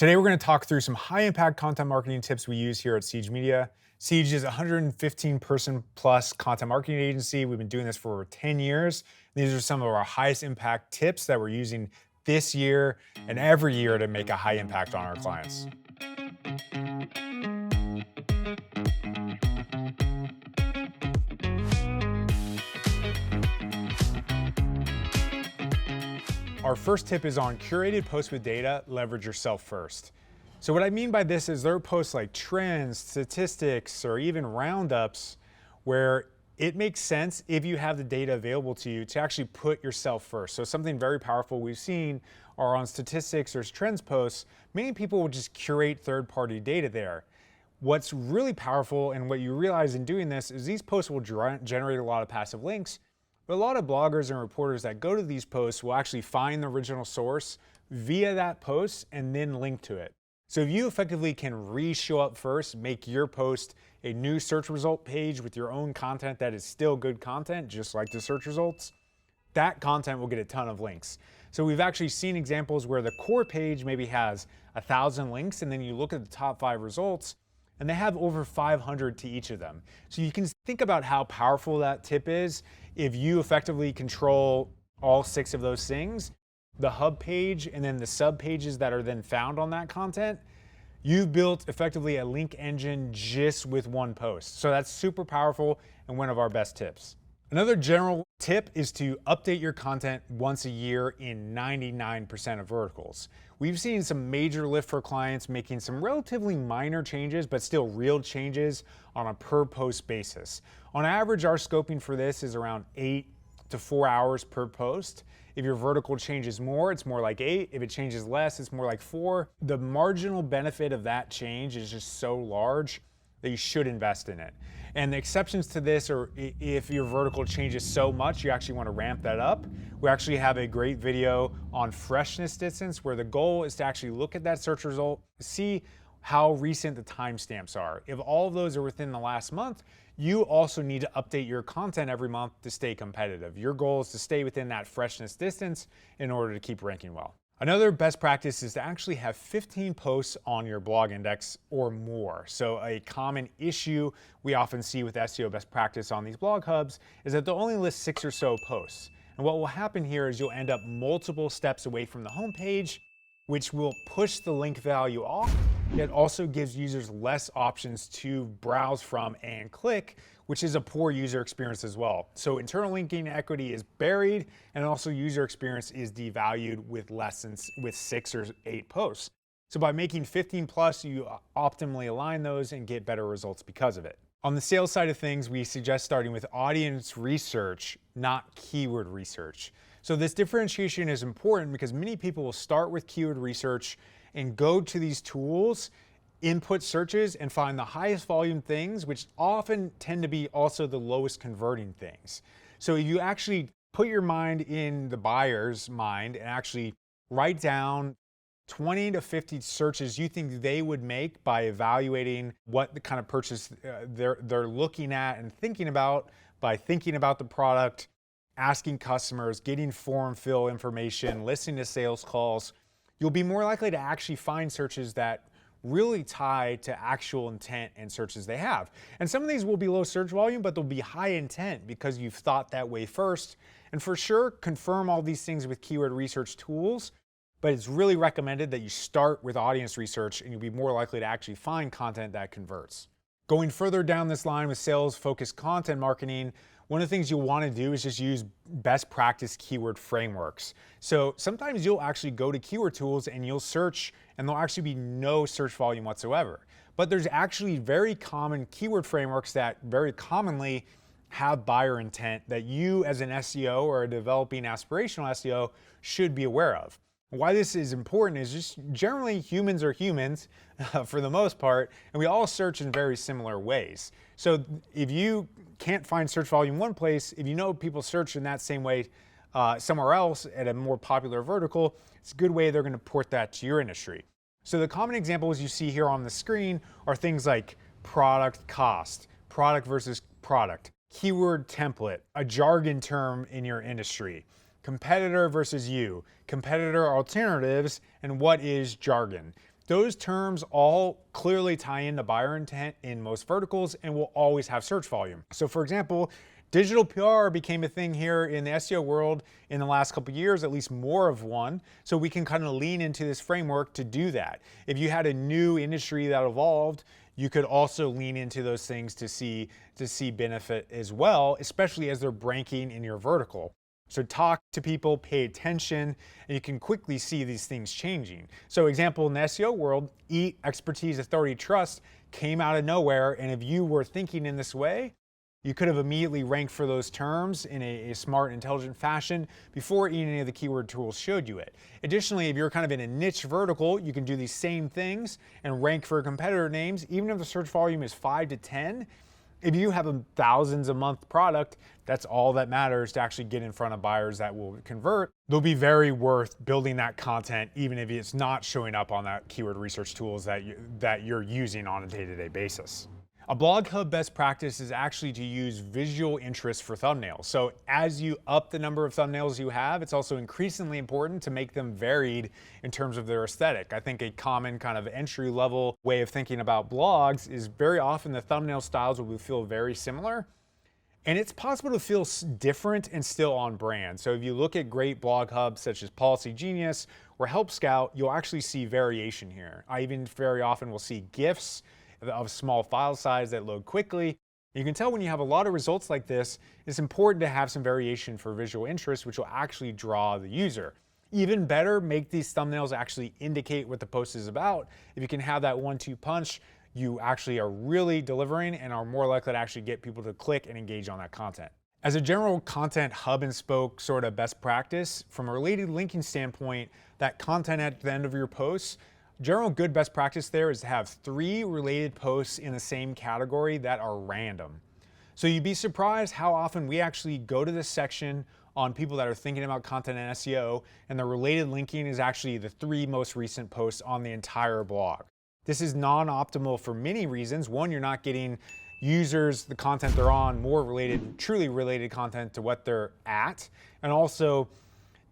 Today, we're going to talk through some high impact content marketing tips we use here at Siege Media. Siege is a 115 person plus content marketing agency. We've been doing this for over 10 years. These are some of our highest impact tips that we're using this year and every year to make a high impact on our clients. Our first tip is on curated posts with data, leverage yourself first. So what I mean by this is there are posts like trends, statistics, or even roundups where it makes sense if you have the data available to you to actually put yourself first. So something very powerful we've seen are on statistics or trends posts, many people will just curate third-party data there. What's really powerful and what you realize in doing this is these posts will generate a lot of passive links. But a lot of bloggers and reporters that go to these posts will actually find the original source via that post and then link to it. So if you effectively can show up first, make your post a new search result page with your own content that is still good content, just like the search results, that content will get a ton of links. So we've actually seen examples where the core page maybe has 1,000 links, and then you look at the top 5 results, and they have over 500 to each of them. So you can think about how powerful that tip is if you effectively control all 6 of those things, the hub page and then the sub pages that are then found on that content. You've built effectively a link engine just with one post. So that's super powerful and one of our best tips. Another general tip is to update your content once a year in 99% of verticals. We've seen some major lift for clients making some relatively minor changes, but still real changes on a per post basis. On average, our scoping for this is around 8 to 4 hours per post. If your vertical changes more, it's more like 8. If it changes less, it's more like 4. The marginal benefit of that change is just so large that you should invest in it. And the exceptions to this are if your vertical changes so much, you actually want to ramp that up. We actually have a great video on freshness distance where the goal is to actually look at that search result, see how recent the timestamps are. If all of those are within the last month, you also need to update your content every month to stay competitive. Your goal is to stay within that freshness distance in order to keep ranking well. Another best practice is to actually have 15 posts on your blog index or more. So a common issue we often see with SEO best practice on these blog hubs is that they'll only list 6 or so posts. And what will happen here is you'll end up multiple steps away from the homepage, which will push the link value off. It also gives users less options to browse from and click, which is a poor user experience as well. So internal linking equity is buried, and also user experience is devalued with 6 or 8 posts. So by making 15 plus, you optimally align those and get better results because of it. On the sales side of things, we suggest starting with audience research, not keyword research. So this differentiation is important because many people will start with keyword research and go to these tools, input searches, and find the highest volume things, which often tend to be also the lowest converting things. So if you actually put your mind in the buyer's mind and actually write down 20 to 50 searches you think they would make by evaluating what the kind of purchase they're looking at and thinking about, by thinking about the product, asking customers, getting form fill information, listening to sales calls, you'll be more likely to actually find searches that really tie to actual intent and searches they have. And some of these will be low search volume, but they'll be high intent because you've thought that way first. And for sure, confirm all these things with keyword research tools, but it's really recommended that you start with audience research and you'll be more likely to actually find content that converts. Going further down this line with sales-focused content marketing, one of the things you'll want to do is just use best practice keyword frameworks. So sometimes you'll actually go to keyword tools and you'll search and there'll actually be no search volume whatsoever. But there's actually very common keyword frameworks that very commonly have buyer intent that you as an SEO or a developing aspirational SEO should be aware of. Why this is important is just generally humans are humans for the most part, and we all search in very similar ways. So if you can't find search volume one place, if you know people search in that same way somewhere else at a more popular vertical, it's a good way they're going to port that to your industry. So the common examples you see here on the screen are things like product cost, product versus product, keyword template, a jargon term in your industry, competitor versus you, competitor alternatives, and what is jargon. Those terms all clearly tie into buyer intent in most verticals and will always have search volume. So for example, digital PR became a thing here in the SEO world in the last couple of years, at least more of one. So we can kind of lean into this framework to do that. If you had a new industry that evolved, you could also lean into those things to see benefit as well, especially as they're ranking in your vertical. So talk to people, pay attention, and you can quickly see these things changing. So example, in the SEO world, eat, expertise, authority, trust came out of nowhere. And if you were thinking in this way, you could have immediately ranked for those terms in a smart, intelligent fashion before any of the keyword tools showed you it. Additionally, if you're kind of in a niche vertical, you can do these same things and rank for competitor names, even if the search volume is 5 to 10. If you have a thousands a month product, that's all that matters to actually get in front of buyers that will convert. They'll be very worth building that content, even if it's not showing up on that keyword research tools that you're using on a day-to-day basis. A Blog Hub best practice is actually to use visual interest for thumbnails. So as you up the number of thumbnails you have, it's also increasingly important to make them varied in terms of their aesthetic. I think a common kind of entry-level way of thinking about blogs is very often the thumbnail styles will feel very similar. And it's possible to feel different and still on brand. So if you look at great blog hubs such as Policy Genius or Help Scout, you'll actually see variation here. I even very often will see GIFs of small file size that load quickly. You can tell when you have a lot of results like this, it's important to have some variation for visual interest, which will actually draw the user. Even better, make these thumbnails actually indicate what the post is about. If you can have that 1-2 punch, you actually are really delivering and are more likely to actually get people to click and engage on that content. As a general content hub and spoke sort of best practice, from a related linking standpoint, that content at the end of your posts, general good best practice there is to have 3 related posts in the same category that are random. So you'd be surprised how often we actually go to this section on people that are thinking about content and SEO, and the related linking is actually the 3 most recent posts on the entire blog. This is non-optimal for many reasons. One, you're not getting users, the content they're on, more related, truly related content to what they're at, and also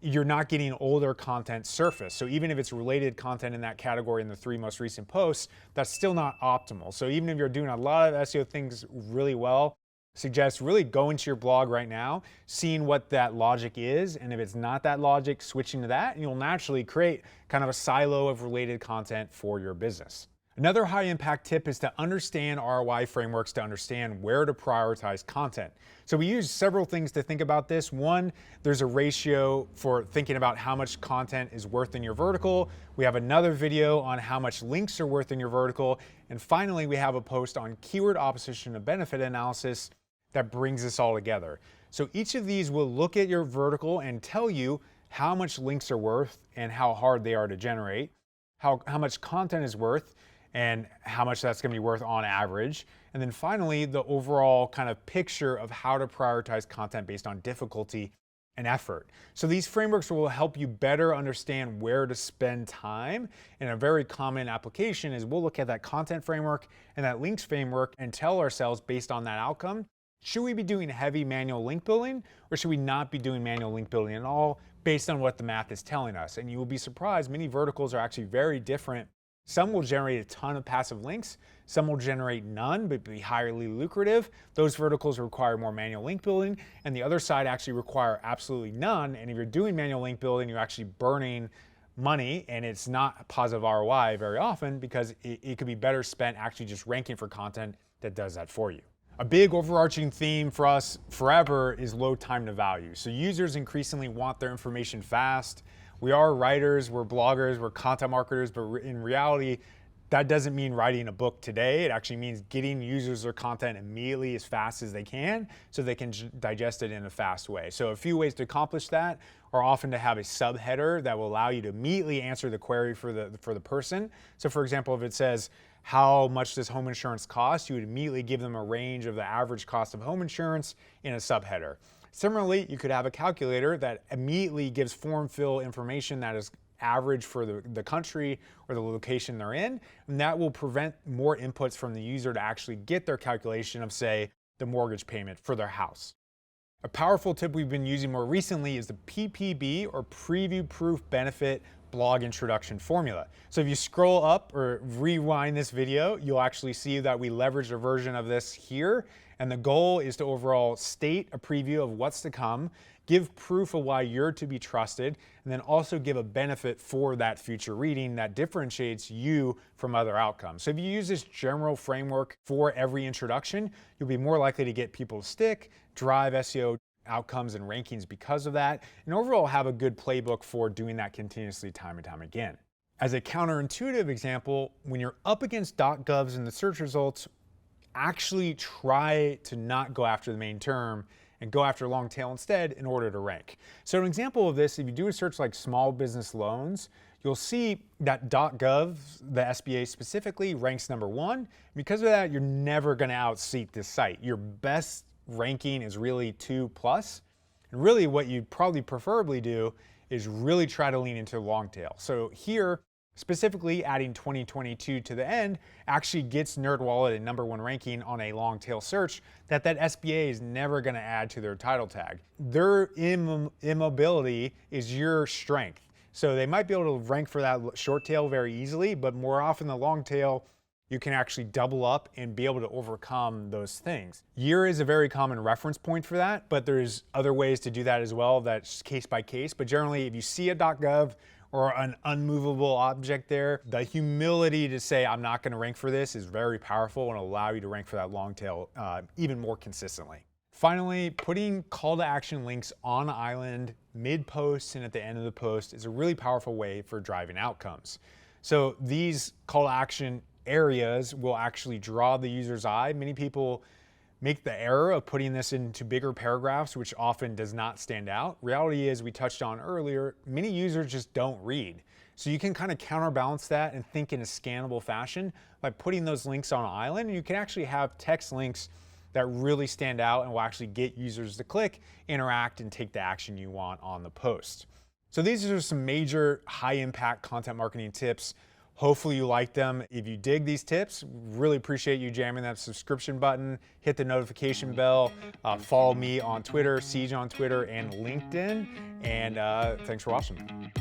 you're not getting older content surface. So even if it's related content in that category in the 3 most recent posts, that's still not optimal. So even if you're doing a lot of SEO things really well, suggest really going to your blog right now, seeing what that logic is, and if it's not that logic, switching to that, and you'll naturally create kind of a silo of related content for your business. Another high impact tip is to understand ROI frameworks to understand where to prioritize content. So we use several things to think about this. One, there's a ratio for thinking about how much content is worth in your vertical. We have another video on how much links are worth in your vertical. And finally, we have a post on keyword opposition to benefit analysis that brings this all together. So each of these will look at your vertical and tell you how much links are worth and how hard they are to generate, how much content is worth, and how much that's going to be worth on average. And then finally, the overall kind of picture of how to prioritize content based on difficulty and effort. So these frameworks will help you better understand where to spend time. And a very common application is we'll look at that content framework and that links framework and tell ourselves based on that outcome, should we be doing heavy manual link building or should we not be doing manual link building at all based on what the math is telling us? And you will be surprised, many verticals are actually very different. Some will generate a ton of passive links. Some will generate none, but be highly lucrative. Those verticals require more manual link building, and the other side actually require absolutely none. And if you're doing manual link building, you're actually burning money, and it's not a positive ROI very often because it could be better spent actually just ranking for content that does that for you. A big overarching theme for us forever is low time to value. So users increasingly want their information fast. We are writers, we're bloggers, we're content marketers, but in reality, that doesn't mean writing a book today. It actually means getting users their content immediately as fast as they can so they can digest it in a fast way. So a few ways to accomplish that are often to have a subheader that will allow you to immediately answer the query for the person. So for example, if it says, how much does home insurance cost? You would immediately give them a range of the average cost of home insurance in a subheader. Similarly, you could have a calculator that immediately gives form fill information that is average for the country or the location they're in, and that will prevent more inputs from the user to actually get their calculation of, say, the mortgage payment for their house. A powerful tip we've been using more recently is the PPB, or Preview Proof Benefit blog introduction formula. So if you scroll up or rewind this video, you'll actually see that we leveraged a version of this here. And the goal is to overall state a preview of what's to come, give proof of why you're to be trusted, and then also give a benefit for that future reading that differentiates you from other outcomes. So if you use this general framework for every introduction, you'll be more likely to get people to stick, drive SEO outcomes and rankings because of that, and overall have a good playbook for doing that continuously time and time again. As a counterintuitive example, when you're up against .govs in the search results, actually try to not go after the main term and go after long tail instead in order to rank. So an example of this, if you do a search like small business loans, you'll see that .gov, the SBA specifically, ranks #1. Because of that, you're never gonna outseat this site. Your best ranking is really 2+. And really what you'd probably preferably do is really try to lean into long tail. So here, specifically adding 2022 to the end actually gets NerdWallet a #1 ranking on a long tail search that SBA is never going to add to their title tag. Their immobility is your strength. So they might be able to rank for that short tail very easily, but more often the long tail, you can actually double up and be able to overcome those things. Year is a very common reference point for that, but there's other ways to do that as well. That's case by case. But generally, if you see a .gov or an unmovable object there, the humility to say, I'm not gonna rank for this is very powerful and allow you to rank for that long tail even more consistently. Finally, putting call to action links on island, mid-post and at the end of the post is a really powerful way for driving outcomes. So these call to action areas will actually draw the user's eye. Many people make the error of putting this into bigger paragraphs, which often does not stand out. Reality is, we touched on earlier, many users just don't read. So you can kind of counterbalance that and think in a scannable fashion by putting those links on an island. And you can actually have text links that really stand out and will actually get users to click, interact, and take the action you want on the post. So these are some major high impact content marketing tips. Hopefully you like them. If you dig these tips, really appreciate you jamming that subscription button, hit the notification bell, follow me on Twitter, Siege on Twitter and LinkedIn, and thanks for watching.